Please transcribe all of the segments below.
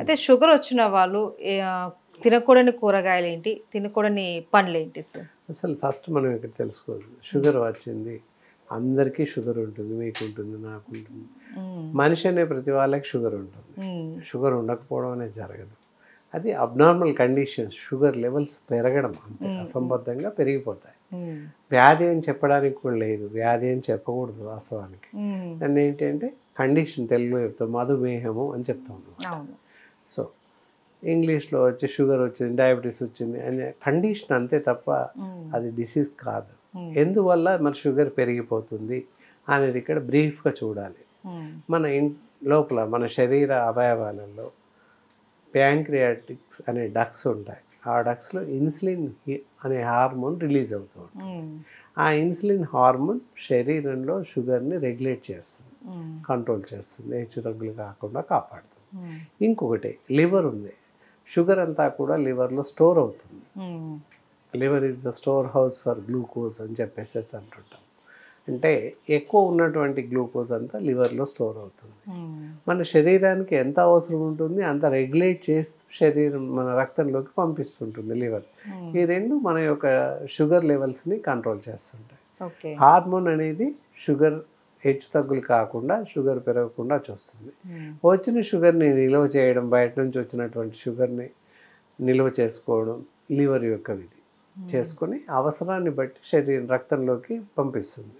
అయితే షుగర్ వచ్చిన వాళ్ళు తినకూడని కూరగాయలేంటి? తినకూడని పండ్లేంటి సార్? అసలు ఫస్ట్ మనం ఇక్కడ తెలుసుకోవాలి, షుగర్ వచ్చింది, అందరికీ షుగర్ ఉంటుంది, మీకుంటుంది, నాకుంటుంది. మనిషి అనే ప్రతి వాళ్ళకి షుగర్ ఉంటుంది. షుగర్ ఉండకపోవడం అనేది జరగదు. అది అబ్నార్మల్ కండిషన్స్, షుగర్ లెవెల్స్ పెరగడం అంతే, అసంబద్ధంగా పెరిగిపోతాయి. వ్యాధి అని చెప్పడానికి కూడా లేదు, వ్యాధి అని చెప్పకూడదు వాస్తవానికి. దాన్ని ఏంటంటే కండిషన్, తెలుగులో చెప్తాం మధుమేహము అని చెప్తాం. సో ఇంగ్లీష్లో వచ్చి షుగర్ వచ్చింది, డయాబెటీస్ వచ్చింది అనే కండిషన్ అంతే తప్ప అది డిసీజ్ కాదు. ఎందువల్ల మన షుగర్ పెరిగిపోతుంది అనేది ఇక్కడ బ్రీఫ్గా చూడాలి. మన లోపల మన శరీర అవయవాలలో ప్యాంక్రియాటిక్స్ అనే డక్స్ ఉంటాయి. ఆ డక్స్లో ఇన్సులిన్ అనే హార్మోన్ రిలీజ్ అవుతూ ఉంటుంది. ఆ ఇన్సులిన్ హార్మోన్ శరీరంలో షుగర్ని రెగ్యులేట్ చేస్తుంది, కంట్రోల్ చేస్తుంది, హెచ్చుతగ్గులు కాకుండా కాపాడుతుంది. ఇంకొకటి లివర్ ఉంది. షుగర్ అంతా కూడా లివర్లో స్టోర్ అవుతుంది. Liver is the store house for glucose అని చెప్పేసి అంటుంటాం. అంటే ఎక్కువ ఉన్నటువంటి గ్లూకోజ్ అంతా లివర్లో స్టోర్ అవుతుంది. మన శరీరానికి ఎంత అవసరం ఉంటుంది అంత రెగ్యులేట్ చేస్తూ శరీరం మన రక్తంలోకి పంపిస్తుంటుంది లివర్. ఈ రెండు మన యొక్క షుగర్ లెవెల్స్ని కంట్రోల్ చేస్తుంటాయి. హార్మోన్ అనేది షుగర్ హెచ్చు తగ్గులు కాకుండా, షుగర్ పెరగకుండా చూస్తుంది. వచ్చిన షుగర్ని నిల్వ చేయడం, బయట నుంచి వచ్చినటువంటి షుగర్ని నిల్వ చేసుకోవడం లివర్ యొక్క విధి చేసుకొని అవసరాన్ని బట్టి శరీరం రక్తంలోకి పంపిస్తుంది.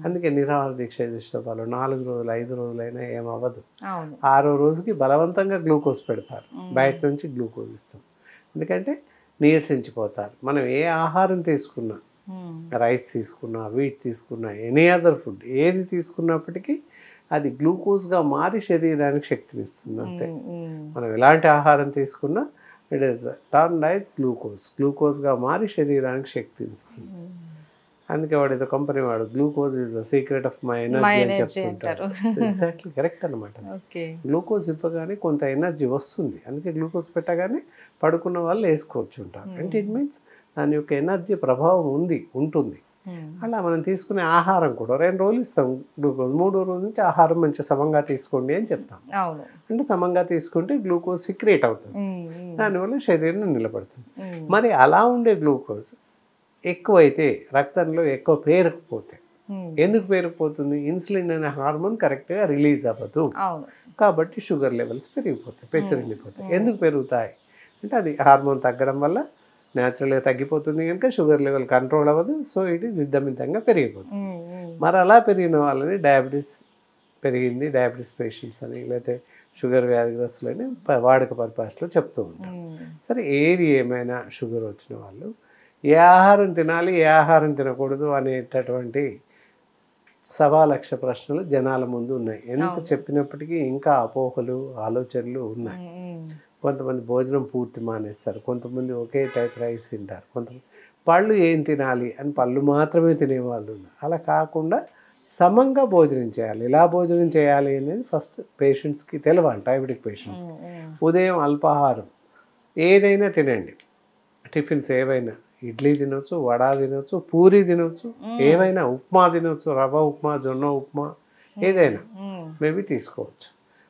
అందుకే నిరాహార దీక్ష చేసిన వాళ్ళు 4 రోజులు 5 రోజులైనా ఏమవ్వదు. 6వ రోజుకి బలవంతంగా గ్లూకోజ్ పెడతారు, బయట నుంచి గ్లూకోజ్ ఇస్తాం. ఎందుకంటే నీరసించిపోతారు. మనం ఏ ఆహారం తీసుకున్నా, రైస్ తీసుకున్నా, వీట్ తీసుకున్నా, ఎనీ అదర్ ఫుడ్ ఏది తీసుకున్నప్పటికీ అది గ్లూకోజ్గా మారి శరీరానికి శక్తిని ఇస్తుంది అంతే. మనం ఎలాంటి ఆహారం తీసుకున్నా ఇట్ ఈస్ టర్న్డ్ యాజ్ గ్లూకోజ్గా మారి శరీరానికి శక్తి ఇస్తుంది. అందుకే వాడు ఏదో కంపెనీ వాడు glucose is the secret of my energy అని చెప్తుంటారు. ఎగ్జాక్ట్లీ కరెక్ట్ అనమాట. గ్లూకోజ్ ఇవ్వగానే కొంత ఎనర్జీ వస్తుంది. అందుకే గ్లూకోజ్ పెట్టగానే పడుకున్న వాళ్ళు వేసుకోవచ్చు ఉంటారు. అంటే ఇట్ మీన్స్ దాని యొక్క ఎనర్జీ ప్రభావం ఉంటుంది. అలా మనం తీసుకునే ఆహారం కూడా 2 రోజులు ఇస్తాం గ్లూకోజ్, 3వ రోజు నుంచి ఆహారం మంచి సమంగా తీసుకోండి అని చెప్తాం. అంటే సమంగా తీసుకుంటే గ్లూకోజ్ సీక్రెట్ అవుతుంది, దానివల్ల శరీరం నిలబడుతుంది. మరి అలా ఉండే గ్లూకోజ్ ఎక్కువైతే రక్తంలో ఎక్కువ పేరుకుపోతే, ఎందుకు పేరుకుపోతుంది? ఇన్సులిన్ అనే హార్మోన్ కరెక్ట్గా రిలీజ్ అవ్వదు కాబట్టి షుగర్ లెవెల్స్ పెరిగిపోతాయి, పెచ్చరిల్లిపోతాయి. ఎందుకు పెరుగుతాయి అంటే అది హార్మోన్ తగ్గడం వల్ల న్యాచురల్గా తగ్గిపోతుంది కనుక షుగర్ లెవెల్ కంట్రోల్ అవ్వదు. సో ఇట్ ఈస్ ఇద్దమితంగా పెరిగిపోతుంది. మరి అలా పెరిగిన వాళ్ళని డయాబెటీస్ పెరిగింది, డయాబెటీస్ పేషెంట్స్ అని, లేకపోతే షుగర్ వ్యాధిగ్రస్తులని వాడుక పరిభాషలో చెప్తూ ఉంటాం. సరే ఏది ఏమైనా షుగర్ వచ్చిన వాళ్ళు ఏ ఆహారం తినాలి, ఏ ఆహారం తినకూడదు అనేటటువంటి 1,00,000 ప్రశ్నలు జనాల ముందు ఉన్నాయి. ఎంత చెప్పినప్పటికీ ఇంకా అపోహలు, ఆలోచనలు ఉన్నాయి. కొంతమంది భోజనం పూర్తి మానేస్తారు, కొంతమంది ఒకే టైప్ రైస్ తింటారు, కొంతమంది పళ్ళు ఏం తినాలి అని పళ్ళు మాత్రమే తినేవాళ్ళు ఉన్నారు. అలా కాకుండా సమంగా భోజనం చేయాలి. ఎలా భోజనం చేయాలి అనేది ఫస్ట్ పేషెంట్స్కి తెలవాలి. డయాబెటిక్ పేషెంట్స్ ఉదయం అల్పాహారం ఏదైనా తినండి, టిఫిన్స్ ఏవైనా, ఇడ్లీ తినొచ్చు, వడ తినొచ్చు, పూరి తినొచ్చు, ఏవైనా ఉప్మా తినొచ్చు, రవ్వ ఉప్మా, జొన్న ఉప్మా ఏదైనా మేబీ తీసుకోవచ్చు.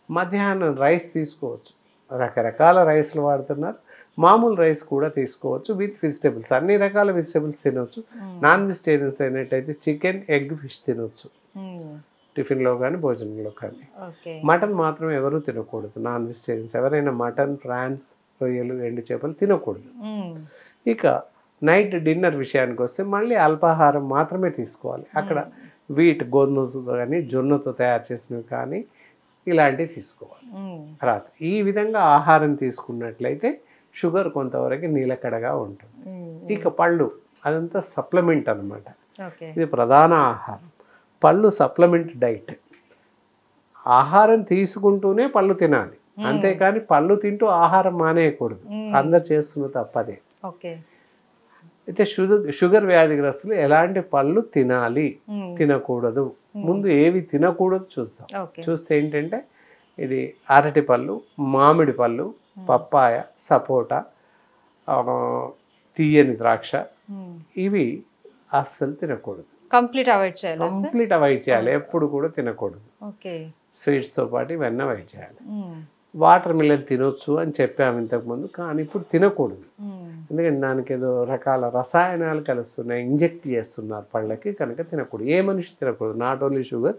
మధ్యాహ్నం రైస్ తీసుకోవచ్చు, రకరకాల రైస్లు వాడుతున్నారు, మామూలు రైస్ కూడా తీసుకోవచ్చు విత్ వెజిటేబుల్స్, అన్ని రకాల వెజిటేబుల్స్ తినవచ్చు. నాన్ వెజిటేరియన్స్ అయినట్టయితే చికెన్, ఎగ్, ఫిష్ తినవచ్చు టిఫిన్లో కానీ భోజనంలో కానీ. మటన్ మాత్రం ఎవరూ తినకూడదు. నాన్ వెజిటేరియన్స్ ఎవరైనా మటన్, ఫ్రాన్స్, రొయ్యలు, ఎండు చేపలు తినకూడదు. ఇక నైట్ డిన్నర్ విషయానికి వస్తే మళ్ళీ అల్పాహారం మాత్రమే తీసుకోవాలి. అక్కడ వీట్, గోధుమతో కానీ జొన్నతో తయారు చేసినవి కానీ ఇలాంటివి తీసుకోవాలి రాత్రి. ఈ విధంగా ఆహారం తీసుకున్నట్లయితే షుగర్ కొంతవరకు నీలకడగా ఉంటుంది. ఇక పళ్ళు అదంతా సప్లిమెంట్ అనమాట, ఇది ప్రధాన ఆహారం. పళ్ళు సప్లిమెంట్ డైట్. ఆహారం తీసుకుంటూనే పళ్ళు తినాలి, అంతేకాని పళ్ళు తింటూ ఆహారం మానేయకూడదు. అందరు చేస్తున్న తప్పదే. అయితే షుగర్ వ్యాధిగ్రస్తులు ఎలాంటి పళ్ళు తినాలి, తినకూడదు, ముందు ఏవి తినకూడదు చూస్తాం. చూస్తే ఏంటంటే ఇది అరటి పళ్ళు, మామిడి పళ్ళు, పప్పాయ, సపోటా, తీయని ద్రాక్ష, ఇవి అస్సలు తినకూడదు. కంప్లీట్ అవాయిడ్ చేయాలి. ఎప్పుడు కూడా తినకూడదు. స్వీట్స్తో పాటు ఇవన్నీ అవాయిడ్ చేయాలి. వాటర్ మిలన్ తినొచ్చు అని చెప్పాము ఇంతకుముందు, కానీ ఇప్పుడు తినకూడదు. మ్మ్. ఎందుకంటే దానికి ఏదో రకాల రసాయనాలు కలుస్తున్నాయి, ఇంజెక్ట్ చేస్తున్నారు పళ్ళకి, కనుక తినకూడదు. ఏ మనిషి తినకూడదు, నాట్ ఓన్లీ షుగర్,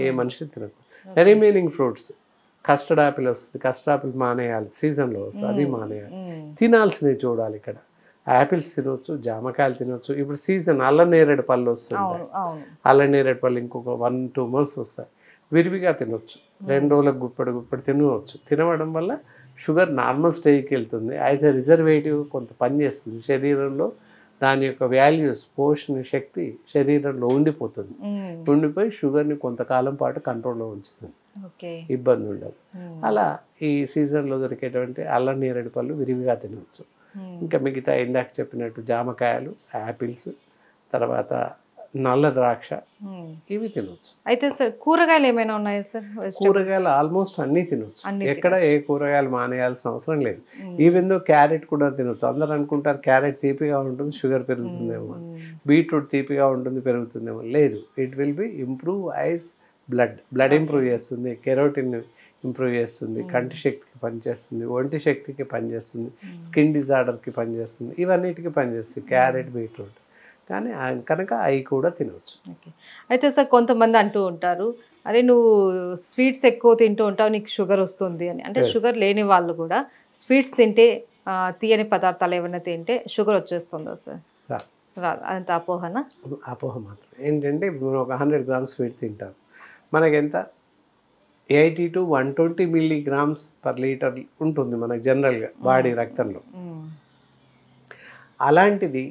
ఏ మనిషి తినకూడదు. రిమైనింగ్ ఫ్రూట్స్, కస్టర్డ్ యాపిల్ వస్తుంది, కస్టర్డ్ యాపిల్ మానేయాలి, సీజన్లో వస్తుంది, అది మానేయాలి. తినాల్సినవి చూడాలి. ఇక్కడ యాపిల్స్ తినొచ్చు, జామకాయలు తినొచ్చు. ఇప్పుడు సీజన్ అల్ల నేరేడు పళ్ళు వస్తుంది, అవును అవును అల్ల నేరేడు పళ్ళు ఇంకొక 1-2 months వస్తాయి. విరివిగా తినొచ్చు, 2 రోజులకు గుప్పడి తినవచ్చు. తినవడం వల్ల షుగర్ నార్మల్ స్టేజ్కి వెళ్తుంది. యాజ్ ఎ రిజర్వేటివ్ కొంత పనిచేస్తుంది శరీరంలో. దాని యొక్క వాల్యూస్, పోషణ శక్తి శరీరంలో ఉండిపోతుంది. ఉండిపోయి షుగర్ని కొంతకాలం పాటు కంట్రోల్లో ఉంచుతుంది, ఓకే ఇబ్బంది ఉండదు. అలా ఈ సీజన్లో దొరికేటువంటి అల్లం నేరేడు పళ్ళు విరివిగా తినవచ్చు. ఇంకా మిగతా ఇందాక చెప్పినట్టు జామకాయలు, యాపిల్స్, తర్వాత నల్ల ద్రాక్ష, ఇవి తినవచ్చు. అయితే సార్ కూరగాయలు ఏమైనా ఉన్నాయా సార్? కూరగాయలు ఆల్మోస్ట్ అన్నీ తినవచ్చు. ఎక్కడ ఏ కూరగాయలు మానేయాల్సిన అవసరం లేదు. ఈవెన్ దో క్యారెట్ కూడా తినవచ్చు. అందరూ అనుకుంటారు క్యారెట్ తీపిగా ఉంటుంది, షుగర్ పెరుగుతుందేమో. బీట్రూట్ తీపిగా ఉంటుంది, పెరుగుతుందేమో. లేదు, it will be improve ice, blood improve చేస్తుంది, కెరోటిన్ ఇంప్రూవ్ చేస్తుంది, కంటి శక్తికి పనిచేస్తుంది, ఒంటి శక్తికి పనిచేస్తుంది, స్కిన్ డిజార్డర్కి పనిచేస్తుంది, ఇవన్నిటికీ పనిచేస్తుంది క్యారెట్, బీట్రూట్. కానీ కనుక అవి కూడా తినవచ్చు. ఓకే. అయితే సార్ కొంతమంది అంటూ ఉంటారు, అరే నువ్వు స్వీట్స్ ఎక్కువ తింటూ ఉంటావు, నీకు షుగర్ వస్తుంది అని. అంటే షుగర్ లేని వాళ్ళు కూడా స్వీట్స్ తింటే, తీయని పదార్థాలు ఏమైనా తింటే షుగర్ వచ్చేస్తుందా సార్? రాదు, అంత అపోహనా? అపోహ మాత్రం. ఏంటంటే ఇప్పుడు ఒక 100 grams స్వీట్ తింటాం, మనకెంత 80 to 120 milligrams per liter ఉంటుంది మనకు జనరల్గా బాడీ రక్తంలో. అలాంటిది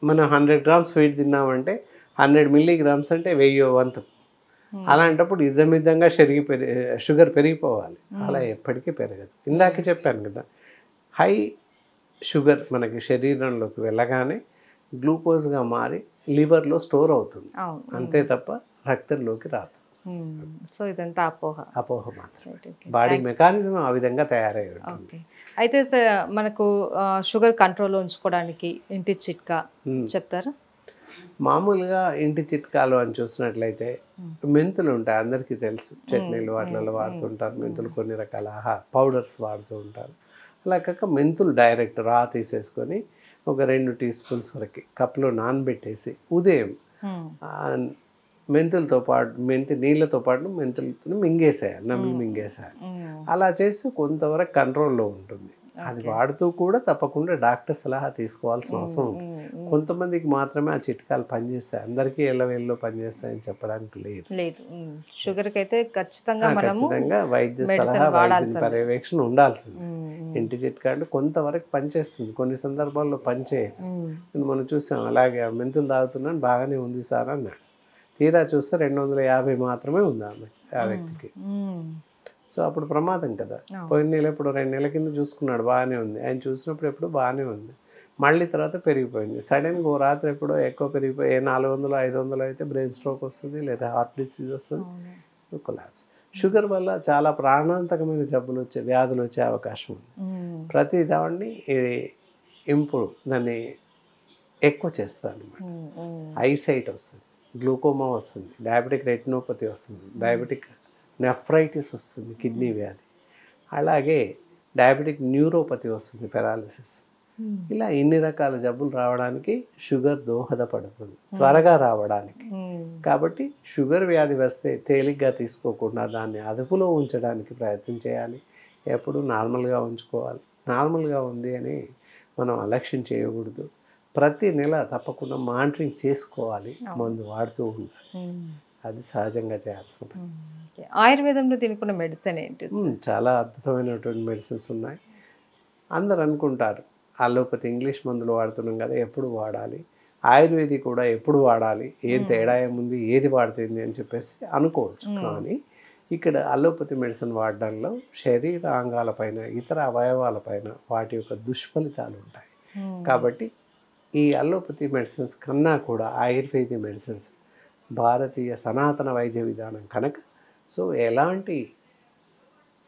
మనం 100 grams స్వీట్ తిన్నామంటే 100 milligrams అంటే 1000వ వంతు. అలాంటప్పుడు ఇద్దమిద్దంగా షుగర్ పెరిగిపోవాలి. అలా ఎప్పటికీ పెరగదు. ఇందాక చెప్పాను కదా, హై షుగర్ మనకి శరీరంలోకి వెళ్ళగానే గ్లూకోజ్గా మారి లివర్లో స్టోర్ అవుతుంది, అంతే తప్ప రక్తంలోకి రాదు. సో ఇదంతా అపోహ మాత్రం. బాడీ మెకానిజం ఆ విధంగా తయారై ఉంటుంది. అయితే సార్ మనకు షుగర్ కంట్రోల్లో ఉంచుకోవడానికి ఇంటి చిట్కా చెప్తారా? మామూలుగా ఇంటి చిట్కాలు అని చూసినట్లయితే మెంతులు ఉంటాయి, అందరికీ తెలుసు. చట్నీలు వాటిలలో వాడుతుంటారు. మెంతులు కొన్ని రకాల పౌడర్స్ వాడుతూ ఉంటారు. అలా కాక మెంతులు డైరెక్ట్ రా తీసేసుకొని ఒక 2 teaspoons వరకు కప్లో నానబెట్టేసి ఉదయం మెంతులతో పాటు నీళ్ళతో పాటు మెంతులతో మింగేసేయాలి, నమ్మి మింగేసేయాలి. అలా చేస్తే కొంతవరకు కంట్రోల్లో ఉంటుంది. అది వాడుతూ కూడా తప్పకుండా డాక్టర్ సలహా తీసుకోవాల్సిన అవసరం ఉంటుంది. కొంతమందికి మాత్రమే ఆ చిట్కాలు పనిచేస్తాయి, అందరికీ ఎల్లవేళ్ళలో పనిచేస్తాయని చెప్పడానికి లేదు. షుగర్కి అయితే ఖచ్చితంగా వైద్య సలహా, వైద్య పర్యవేక్షణ ఉండాల్సింది. ఇంటి చిట్కా అంటే కొంతవరకు పనిచేస్తుంది, కొన్ని సందర్భాల్లో పనిచేయదు. మనం చూసాం, అలాగే మెంతులు తాగుతున్నాను బాగానే ఉంది సార్ అన్నాడు, తీరా చూస్తే 250 మాత్రమే ఉంది ఆ వ్యక్తికి. సో అప్పుడు ప్రమాదం కదా. పోయిన నెల ఎప్పుడు 2 నెలల కింద చూసుకున్నాడు, బాగానే ఉంది. ఆయన చూసినప్పుడు ఎప్పుడు బాగానే ఉంది, మళ్ళీ తర్వాత పెరిగిపోయింది. సడన్గా ఓ రాత్రి ఎప్పుడో ఎక్కువ పెరిగిపోయి 400-500 అయితే బ్రెయిన్ స్ట్రోక్ వస్తుంది, లేదా హార్ట్ డిసీజ్ వస్తుంది, కొలాప్స్. షుగర్ వల్ల చాలా ప్రాణాంతకమైన వ్యాధులు వచ్చే అవకాశం ఉంది. ప్రతి దాన్ని దాన్ని ఎక్కువ చేస్తారు అన్నమాట. ఐసైట్ వస్తుంది, గ్లూకోమా వస్తుంది, డయాబెటిక్ రెటినోపతి వస్తుంది, డయాబెటిక్ నెఫ్రైటిస్ వస్తుంది, కిడ్నీ వ్యాధి, అలాగే డయాబెటిక్ న్యూరోపతి వస్తుంది, పెరాలిసిస్. ఇలా ఇన్ని రకాల జబ్బులు రావడానికి షుగర్ దోహదపడుతుంది, త్వరగా రావడానికి. కాబట్టి షుగర్ వ్యాధి వస్తే తేలిగ్గా తీసుకోకుండా దాన్ని అదుపులో ఉంచడానికి ప్రయత్నం చేయాలి. ఎప్పుడు నార్మల్గా ఉంచుకోవాలి. నార్మల్గా ఉంది అని మనం అలక్ష్యం చేయకూడదు. ప్రతి నెల తప్పకుండా మానిటరింగ్ చేసుకోవాలి, మందు వాడుతూ ఉండాలి. అది సహజంగా చేయాల్సిన పని. ఆయుర్వేదంలో తినుకున్న మెడిసిన్ ఏంటి? చాలా అద్భుతమైనటువంటి మెడిసిన్స్ ఉన్నాయి. అందరు అనుకుంటారు అలోపతి ఇంగ్లీష్ మందులు వాడుతున్నాం కదా, ఎప్పుడు వాడాలి, ఆయుర్వేది కూడా ఎప్పుడు వాడాలి, ఏం తేడా ఏముంది, ఏది వాడుతుంది అని చెప్పేసి అనుకోవచ్చు. కానీ ఇక్కడ అలోపతి మెడిసిన్ వాడడంలో శరీరాంగాలపైన, ఇతర అవయవాలపైన వాటి యొక్క దుష్ఫలితాలు ఉంటాయి. కాబట్టి ఈ అలోపతి మెడిసిన్స్ కన్నా కూడా ఆయుర్వేద మెడిసిన్స్ భారతీయ సనాతన వైద్య విధానం కనుక, సో ఎలాంటి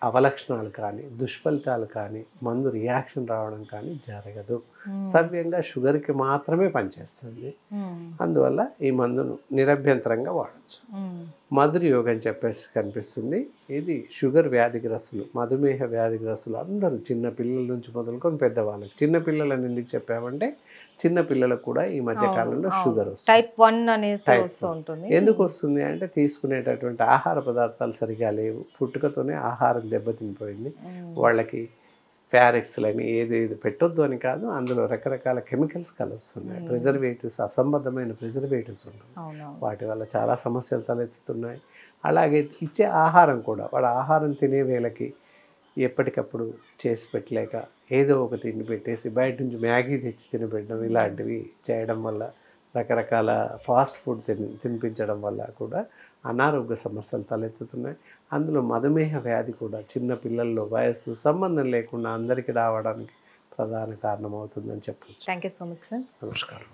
అవలక్షణాలు కానీ, దుష్ఫలితాలు కానీ, మందు రియాక్షన్ రావడం కానీ జరగదు. సవ్యంగా షుగర్కి మాత్రమే పనిచేస్తుంది. అందువల్ల ఈ మందును నిరభ్యంతరంగా వాడచ్చు. మధుర యోగం అని చెప్పేసి కనిపిస్తుంది. ఇది షుగర్ వ్యాధిగ్రస్తులు, మధుమేహ వ్యాధిగ్రస్తులు అందరూ చిన్న పిల్లల నుంచి మొదలుకొని పెద్దవాళ్ళకి. చిన్న పిల్లలని ఎందుకు చెప్పామంటే చిన్న పిల్లలకు కూడా ఈ మధ్య కాలంలో షుగర్ వస్తుంది. టైప్ 1 అనేసి వస్తూ ఉంటుంది. ఎందుకు వస్తుంది అంటే తీసుకునేటటువంటి ఆహార పదార్థాలు సరిగా లేవు, పుట్టుకతోనే ఆహారం దెబ్బతినిపోయింది. వాళ్ళకి ప్యారెక్స్లని ఏది పెట్టొద్దు అని కాదు, అందులో రకరకాల కెమికల్స్ కలుస్తున్నాయి, ప్రిజర్వేటివ్స్, అసంబద్ధమైన ప్రిజర్వేటివ్స్ ఉన్నాయి. వాటి వల్ల చాలా సమస్యలు తలెత్తుతున్నాయి. అలాగే ఇచ్చే ఆహారం కూడా, వాడు ఆహారం తినే వేళకి ఎప్పటికప్పుడు చేసి పెట్టలేక ఏదో ఒక తిండి పెట్టేసి బయట నుంచి మ్యాగీ తెచ్చి తినబెట్టడం, ఇలాంటివి చేయడం వల్ల, రకరకాల ఫాస్ట్ ఫుడ్ తినిపించడం వల్ల కూడా అనారోగ్య సమస్యలు తలెత్తుతున్నాయి. అందులో మధుమేహ వ్యాధి కూడా చిన్న పిల్లల్లో వయస్సు సంబంధం లేకుండా అందరికీ రావడానికి ప్రధాన కారణం అవుతుందని చెప్పవచ్చు. Thank you so much sir. నమస్కారం.